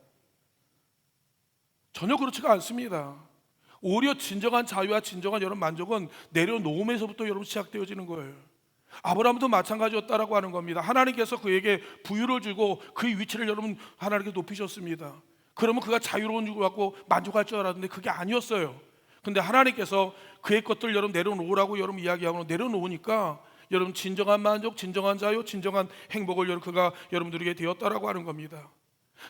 전혀 그렇지가 않습니다. 오히려 진정한 자유와 진정한 여러분 만족은 내려놓음에서부터 여러분 시작되어지는 거예요. 아브라함도 마찬가지였다라고 하는 겁니다. 하나님께서 그에게 부유를 주고 그의 위치를 여러분 하나님께 높이셨습니다. 그러면 그가 자유로운 줄 갖고 만족할 줄 알았는데 그게 아니었어요. 근데 하나님께서 그의 것들 여러분 내려놓으라고 여러분 이야기하고 내려놓으니까 여러분 진정한 만족, 진정한 자유, 진정한 행복을 그가 여러분들에게 되었다라고 하는 겁니다.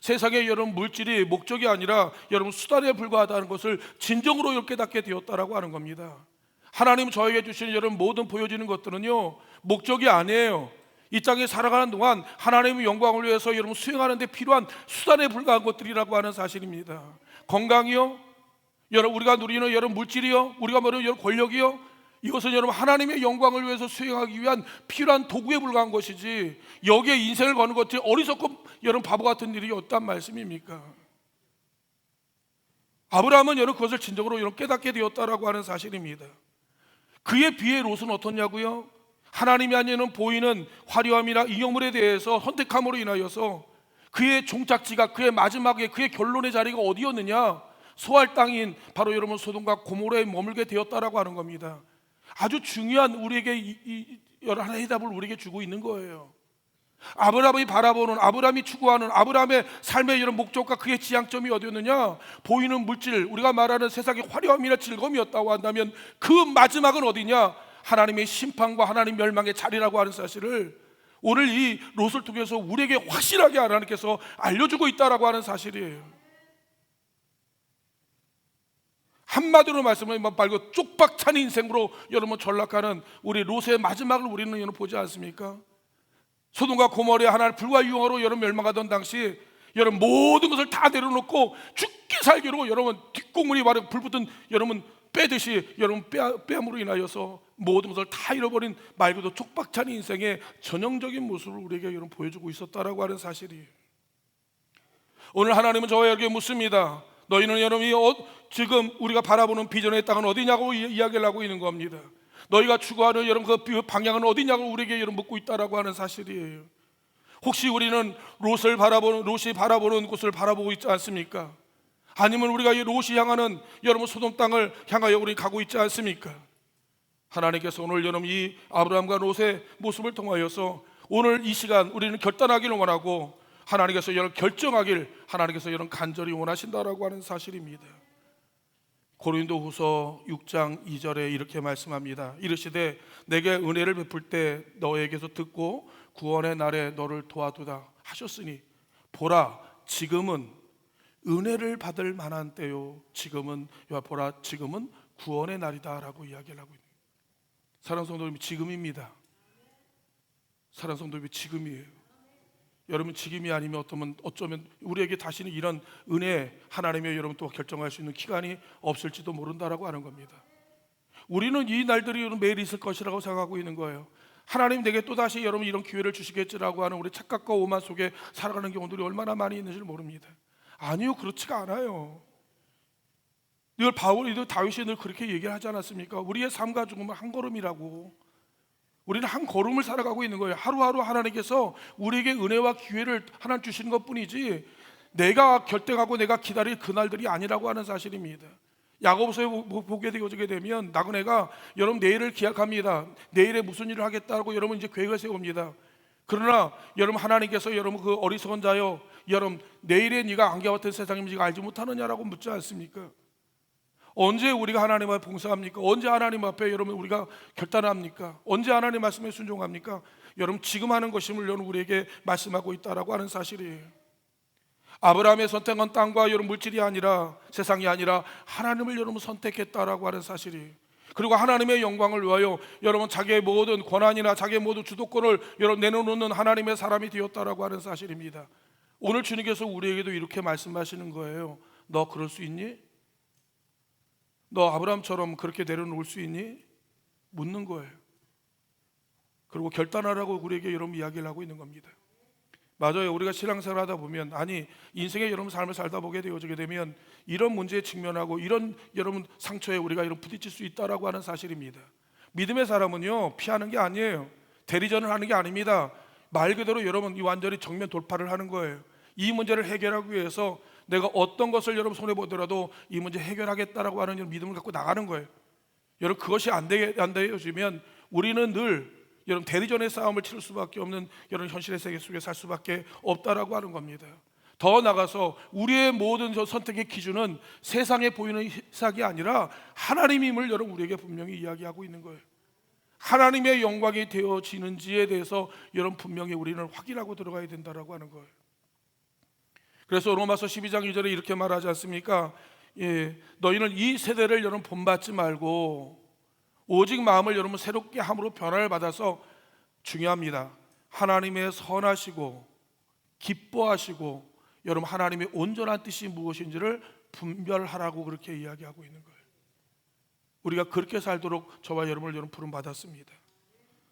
세상에 여러분 물질이 목적이 아니라 여러분 수단에 불과하다는 것을 진정으로 깨닫게 되었다라고 하는 겁니다. 하나님 저에게 주시는 여러분 모든 보여지는 것들은요 목적이 아니에요. 이 땅에 살아가는 동안 하나님의 영광을 위해서 여러분 수행하는 데 필요한 수단에 불과한 것들이라고 하는 사실입니다. 건강이요, 여러분 우리가 누리는 여러분 물질이요, 우리가 누리는 여러분 권력이요, 이것은 여러분 하나님의 영광을 위해서 수행하기 위한 필요한 도구에 불과한 것이지 여기에 인생을 거는 것이 어리석고 여러분 바보 같은 일이 없단 말씀입니까? 아브라함은 여러분 그것을 진정으로 여러분 깨닫게 되었다라고 하는 사실입니다. 그에 비해 롯은 어떻냐고요? 하나님이 아니는 보이는 화려함이나 인형물에 대해서 선택함으로 인하여서 그의 종착지가, 그의 마지막에 그의 결론의 자리가 어디였느냐? 소할 땅인 바로 여러분 소돔과 고모라에 머물게 되었다라고 하는 겁니다. 아주 중요한 우리에게 여러 하나의 해답을 우리에게 주고 있는 거예요. 아브라함이 바라보는, 아브라함이 추구하는 아브라함의 삶의 이런 목적과 그의 지향점이 어디였느냐? 보이는 물질, 우리가 말하는 세상의 화려함이나 즐거움이었다고 한다면 그 마지막은 어디냐? 하나님의 심판과 하나님 멸망의 자리라고 하는 사실을 오늘 이 롯을 통해서 우리에게 확실하게 하나님께서 알려주고 있다라고 하는 사실이에요. 한마디로 말씀하면 말고 쪽박찬 인생으로 여러분 전락하는 우리 롯의 마지막을 우리는 여러분 보지 않습니까? 소돔과 고모라의 하나님 불과 유황으로 여러분 멸망하던 당시 여러분 모든 것을 다 내려놓고 죽기 살기로 여러분 뒷공문이 바로 불붙은 여러분 빼듯이 여러분 뺨으로 인하여서 모든 것을 다 잃어버린 말 그대로 촉박찬 인생의 전형적인 모습을 우리에게 여러분 보여주고 있었다라고 하는 사실이에요. 오늘 하나님은 저와 여러분에게 묻습니다. 너희는 여러분이 지금 우리가 바라보는 비전의 땅은 어디냐고 이야기를 하고 있는 겁니다. 너희가 추구하는 여러분 그 방향은 어디냐고 우리에게 여러분 묻고 있다라고 하는 사실이에요. 혹시 우리는 롯이 바라보는 곳을 바라보고 있지 않습니까? 아니면 우리가 이 롯이 향하는 여러분 소돔 땅을 향하여 우리 가고 있지 않습니까? 하나님께서 오늘 여러분 이 아브라함과 롯의 모습을 통하여서 오늘 이 시간 우리는 결단하기를 원하고 하나님께서 여러분 결정하길 하나님께서 여러분 간절히 원하신다라고 하는 사실입니다. 고린도후서 6장 2절에 이렇게 말씀합니다. 이르시되 내게 은혜를 베풀 때 너에게서 듣고 구원의 날에 너를 도와두다 하셨으니 보라 지금은 은혜를 받을 만한 때요 보라 지금은 구원의 날이다라고 이야기를 하고 있습니다. 사랑하는 성도님, 지금입니다. 사랑하는 성도님, 지금이에요. 여러분 지금이 아니면 어쩌면 우리에게 다시는 이런 은혜 하나님의 여러분 또 결정할 수 있는 기간이 없을지도 모른다라고 하는 겁니다. 우리는 이 날들이 여러분 매일 있을 것이라고 생각하고 있는 거예요. 하나님 내게 또다시 여러분 이런 기회를 주시겠지라고 하는 우리 착각과 오만 속에 살아가는 경우들이 얼마나 많이 있는지 모릅니다. 아니요, 그렇지가 않아요. 늘 다윗이 늘 그렇게 얘기를 하지 않았습니까? 우리의 삶과 죽음은 한 걸음이라고. 우리는 한 걸음을 살아가고 있는 거예요. 하루하루 하나님께서 우리에게 은혜와 기회를 하나 주시는 것뿐이지 내가 결정하고 내가 기다릴 그날들이 아니라고 하는 사실입니다. 야고보서에 보게 되면 나그네가 여러분 내일을 기약합니다. 내일에 무슨 일을 하겠다고 여러분 이제 계획을 세웁니다. 그러나 여러분 하나님께서 여러분 그 어리석은 자여 여러분 내일의 네가 안개와 같은 세상임을 네가 알지 못하느냐라고 묻지 않습니까? 언제 우리가 하나님 앞에 봉사합니까? 언제 하나님 앞에 여러분 우리가 결단합니까? 언제 하나님 말씀에 순종합니까? 여러분 지금 하는 것임을 여러분 우리에게 말씀하고 있다라고 하는 사실이에요. 아브라함의 선택한 땅과 여러분 물질이 아니라 세상이 아니라 하나님을 여러분 선택했다라고 하는 사실이에요. 그리고 하나님의 영광을 위하여 여러분 자기의 모든 권한이나 자기의 모든 주도권을 여러분 내려놓는 하나님의 사람이 되었다라고 하는 사실입니다. 오늘 주님께서 우리에게도 이렇게 말씀하시는 거예요. 너 그럴 수 있니? 너 아브라함처럼 그렇게 내려놓을 수 있니? 묻는 거예요. 그리고 결단하라고 우리에게 여러분 이야기를 하고 있는 겁니다. 맞아요. 우리가 신앙생활 하다 보면 인생의 여러분 삶을 살다 보게 되면 이런 문제에 직면하고 이런 여러분 상처에 우리가 이런 부딪힐 수 있다라고 하는 사실입니다. 믿음의 사람은요 피하는 게 아니에요. 대리전을 하는 게 아닙니다. 말 그대로 여러분 이 완전히 정면 돌파를 하는 거예요. 이 문제를 해결하기 위해서 내가 어떤 것을 여러분 손해 보더라도 이 문제 해결하겠다라고 하는 이런 믿음을 갖고 나가는 거예요. 여러분 그것이 안 되어지면 우리는 늘 여러분 대리전의 싸움을 치를 수밖에 없는 여러분 현실의 세계 속에 살 수밖에 없다라고 하는 겁니다. 더 나가서 우리의 모든 선택의 기준은 세상에 보이는 희삭이 아니라 하나님임을 여러분 우리에게 분명히 이야기하고 있는 거예요. 하나님의 영광이 되어지는지에 대해서 여러분 분명히 우리는 확인하고 들어가야 된다라고 하는 거예요. 그래서 로마서 12장 2절에 이렇게 말하지 않습니까? 너희는 이 세대를 여러분 본받지 말고 오직 마음을 여러분 새롭게 함으로 변화를 받아서 중요합니다. 하나님의 선하시고 기뻐하시고 여러분 하나님의 온전한 뜻이 무엇인지를 분별하라고 그렇게 이야기하고 있는 거예요. 우리가 그렇게 살도록 저와 여러분을 여러분 부름 받았습니다.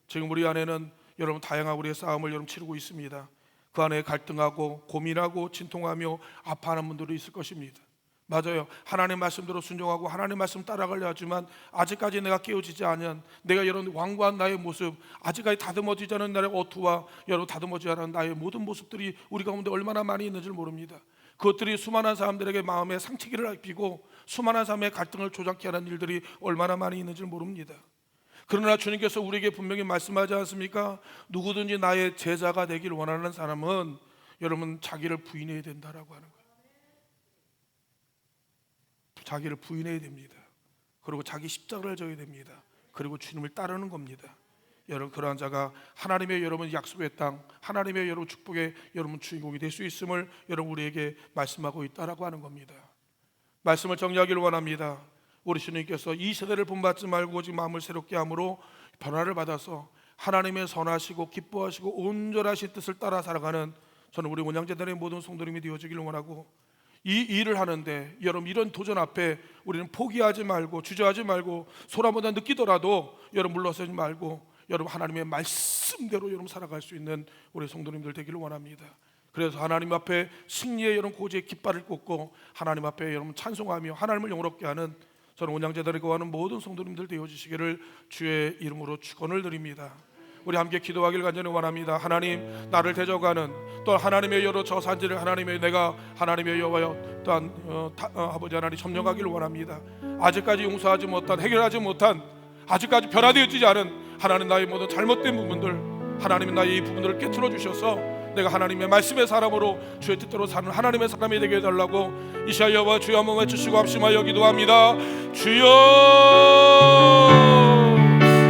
지금 우리 안에는 여러분 다양한 우리의 싸움을 여러분 치르고 있습니다. 그 안에 갈등하고 고민하고 진통하며 아파하는 분들이 있을 것입니다. 맞아요. 하나님 말씀대로 순종하고 하나님 말씀 따라가려 하지만 아직까지 내가 깨어지지 않은 내가 여러분 완고한 나의 모습, 아직까지 다듬어지지 않은 나의 어투와 여러분 다듬어지지 않은 나의 모든 모습들이 우리 가운데 얼마나 많이 있는지 모릅니다. 그것들이 수많은 사람들에게 마음에 상처기를 입히고 수많은 사람의 갈등을 조장케 하는 일들이 얼마나 많이 있는지 모릅니다. 그러나 주님께서 우리에게 분명히 말씀하지 않습니까? 누구든지 나의 제자가 되기를 원하는 사람은 여러분 자기를 부인해야 된다라고 하는 거예요. 자기를 부인해야 됩니다. 그리고 자기 십자가를 져야 됩니다. 그리고 주님을 따르는 겁니다. 여러분, 그러한 자가 하나님의 여러분 약속의 땅, 하나님의 여러분 축복의 여러분 주인공이 될 수 있음을 여러분 우리에게 말씀하고 있다라고 하는 겁니다. 말씀을 정리하기를 원합니다. 우리 주님께서 이 세대를 본받지 말고 오직 마음을 새롭게 함으로 변화를 받아서 하나님의 선하시고 기뻐하시고 온전하신 뜻을 따라 살아가는 저는 우리 원양재단의 모든 성도님이 되어지기를 원하고, 이 일을 하는데 여러분 이런 도전 앞에 우리는 포기하지 말고 주저하지 말고 소리 한번 느끼더라도 여러분 물러서지 말고 여러분 하나님의 말씀대로 여러분 살아갈 수 있는 우리 성도님들 되기를 원합니다. 그래서 하나님 앞에 승리의 여러분 고지의 깃발을 꽂고 하나님 앞에 여러분 찬송하며 하나님을 영원롭게 하는 저는 원양재단에 거하는 모든 성도님들 되어주시기를 주의 이름으로 축원을 드립니다. 우리 함께 기도하길 간절히 원합니다. 하나님, 나를 대적하는 또 하나님의 여러 저산지를 하나님의 내가 하나님의 여호와여 또한 아버지 하나님 점령하기를 원합니다. 아직까지 용서하지 못한, 해결하지 못한, 아직까지 변화되어지지 않은 하나님 나의 모든 잘못된 부분들, 하나님 나의 이 부분들을 깨트려 주셔서 내가 하나님의 말씀의 사람으로 주의 뜻대로 사는 하나님의 사람이 되게 해달라고 이시야와 주여 한번 외치시고 합심하여 기도합니다. 주여,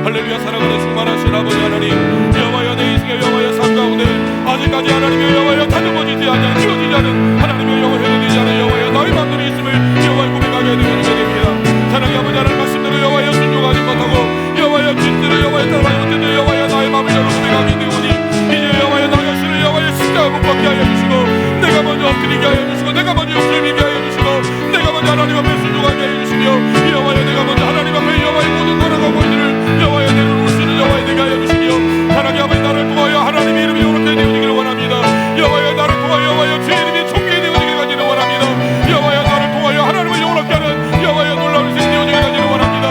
할렐루야. 사랑하는 충만하신 아버지 하나님, 여호와여 내 인생의 여호와의 삶 가운데 아직까지 하나님의 여호와여 다듬어지지 않는, 키워지지 않은 하나님의 여호와 회개되지 않은 여호와여 나의 마음들이 있음을 여호와의 고백하게 되어주셔야 됩니다. 사랑의 아버지 하나님 말씀대로 여호와여 순종하지 못하고 여호와여 뜻대로 여호와의 따라가지 못했는데 여호와여 나의 마음을 열어 고백하게 되오니 이제 여호와여 나 자신을 여호와의 십자가 못 박게 하여 주시고 내가 먼저 엎드리게 하여 주시고 내가 먼저 욕심을 비게 하여 주시고 내가 먼저 하나님 앞에 순종하게 하여 주시며 여호와여 내가 먼저 하나님 앞에 여호와의 모든 거라고 보이기를 여호와여 내려놓을 수 있는 여호와의 되게 하여 주시며 하나님 아버지 나를 통하여 하나님의 이름이 영원하게 되어지기를 원합니다. 여호와여 나를 통하여 여호와여 주의 이름이 존귀히 되어지기를 가지를 원합니다. 여호와여 나를 통하여 하나님을 영원하게 하는 여호와여 놀라운 인생이 되어지기를 가지를 원합니다.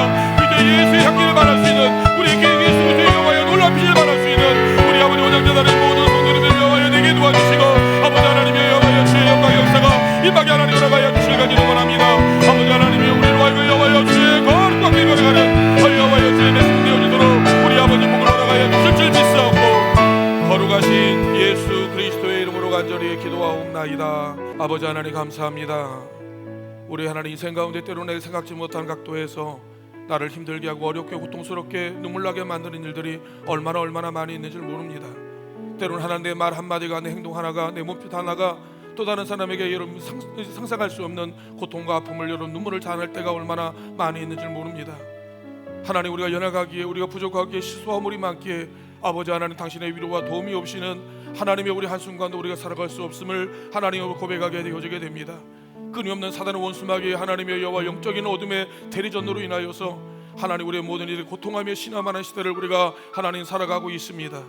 이제 예수의 향기를 말할 수 있는 우리 교회 예수의 여호와여 놀라운 빛을 말할 수 있는 우리 아버지 원장재단의 모든 성도님들 여호와여 내게 도와주시고 아버지 하나님의 여호와여 주의 영광 역사가 임하게 하나님 허락하여 주시길 가지를 원합니다. 아버지 하나님의 우리를 알고 여호와여 주의 거룩과 비밀을 가는 여호와여 주의 말씀 되어지도록 우리 아버지 복을 허락하여 주실 줄 믿사옵고 거룩하신 예수 그리스도의 이름으로 간절히 기도하옵나이다. 아버지 하나님 감사합니다. 우리 하나님 인생 가운데 때로 내가 생각지 못한 각도에서 나를 힘들게 하고 어렵게 고통스럽게 눈물나게 만드는 일들이 얼마나 많이 있는지 모릅니다. 때로는 하나님 내 말 한마디가 내 행동 하나가 내 몸짓 하나가 또 다른 사람에게 여러분 상상할 수 없는 고통과 아픔을 여러분 눈물을 자아낼 때가 얼마나 많이 있는지 모릅니다. 하나님 우리가 연약하기에 우리가 부족하기에 실수함이 많기에 아버지 하나님 당신의 위로와 도움이 없이는 하나님의 우리 한순간도 우리가 살아갈 수 없음을 하나님으로 고백하게 되어지게 됩니다. 끊임없는 사단의 원수마귀 하나님의 여호와 영적인 어둠의 대리전으로 인하여서 하나님 우리의 모든 일을 고통하며 신음하는 시대를 우리가 하나님 살아가고 있습니다.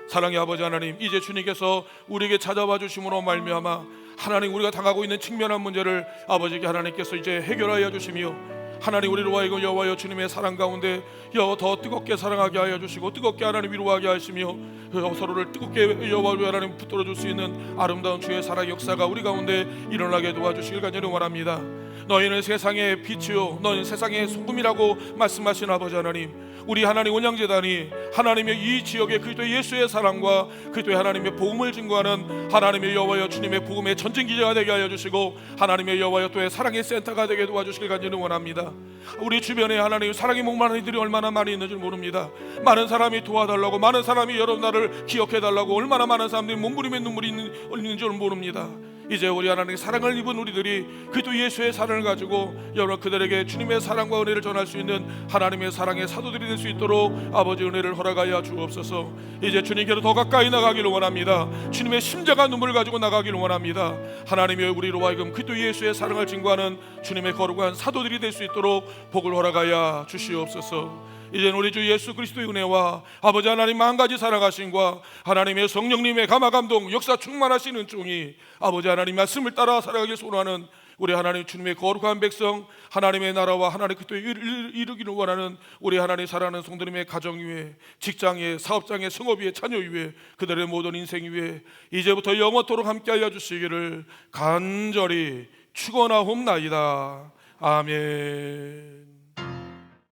사랑의 아버지 하나님, 이제 주님께서 우리에게 찾아와 주심으로 말미암아 하나님 우리가 당하고 있는 직면한 문제를 아버지께 하나님께서 이제 해결하여 주시며 하나님 우리로 하여금 여호와여 주님의 사랑 가운데 더 뜨겁게 사랑하게 하여 주시고 뜨겁게 하나님 위로하게 하시며 서로를 뜨겁게 여호와여 하나님 붙들어 줄 수 있는 아름다운 주의 사랑 역사가 우리 가운데 일어나게 도와주시길 간절히 원합니다. 너희는 세상의 빛이요 너희는 세상의 소금이라고 말씀하신 아버지 하나님, 우리 하나님 원양재단이 하나님의 이 지역의 그리스도의 예수의 사랑과 그리스도의 하나님의 복음을 증거하는 하나님의 여호와여 주님의 복음의 전쟁기제가 되게 하여 주시고 하나님의 여호와여 또의 사랑의 센터가 되게 도와주시길 간절히 원합니다. 우리 주변에 하나님 사랑이 목마른 이들이 얼마나 많이 있는지 모릅니다. 많은 사람이 도와달라고, 많은 사람이 여러 나를 기억해달라고, 얼마나 많은 사람들이 몸부림에 눈물이 있는 줄 모릅니다. 이제 우리 하나님 사랑을 입은 우리들이 그리스도 예수의 사랑을 가지고 여러분 그들에게 주님의 사랑과 은혜를 전할 수 있는 하나님의 사랑의 사도들이 될 수 있도록 아버지 은혜를 허락하여 주옵소서. 이제 주님께로 더 가까이 나가기를 원합니다. 주님의 심장과 눈물을 가지고 나가기를 원합니다. 하나님의 우리로 하여금 그리스도 예수의 사랑을 증거하는 주님의 거룩한 사도들이 될 수 있도록 복을 허락하여 주시옵소서. 이제는 우리 주 예수 그리스도의 은혜와 아버지 하나님 만가지 살아가심과 하나님의 성령님의 감화감동 역사 충만하신 은총이 아버지 하나님 말씀을 따라 살아가길 소원하는 우리 하나님 주님의 거룩한 백성, 하나님의 나라와 하나님 그리스도에 이르기를 원하는 우리 하나님 사랑하는 성도님의 가정 위에, 직장 위에, 사업장 위에, 성업 위에, 자녀 위에, 그들의 모든 인생 위에 이제부터 영원토록 함께하여 주시기를 간절히 축원하옵나이다. 아멘.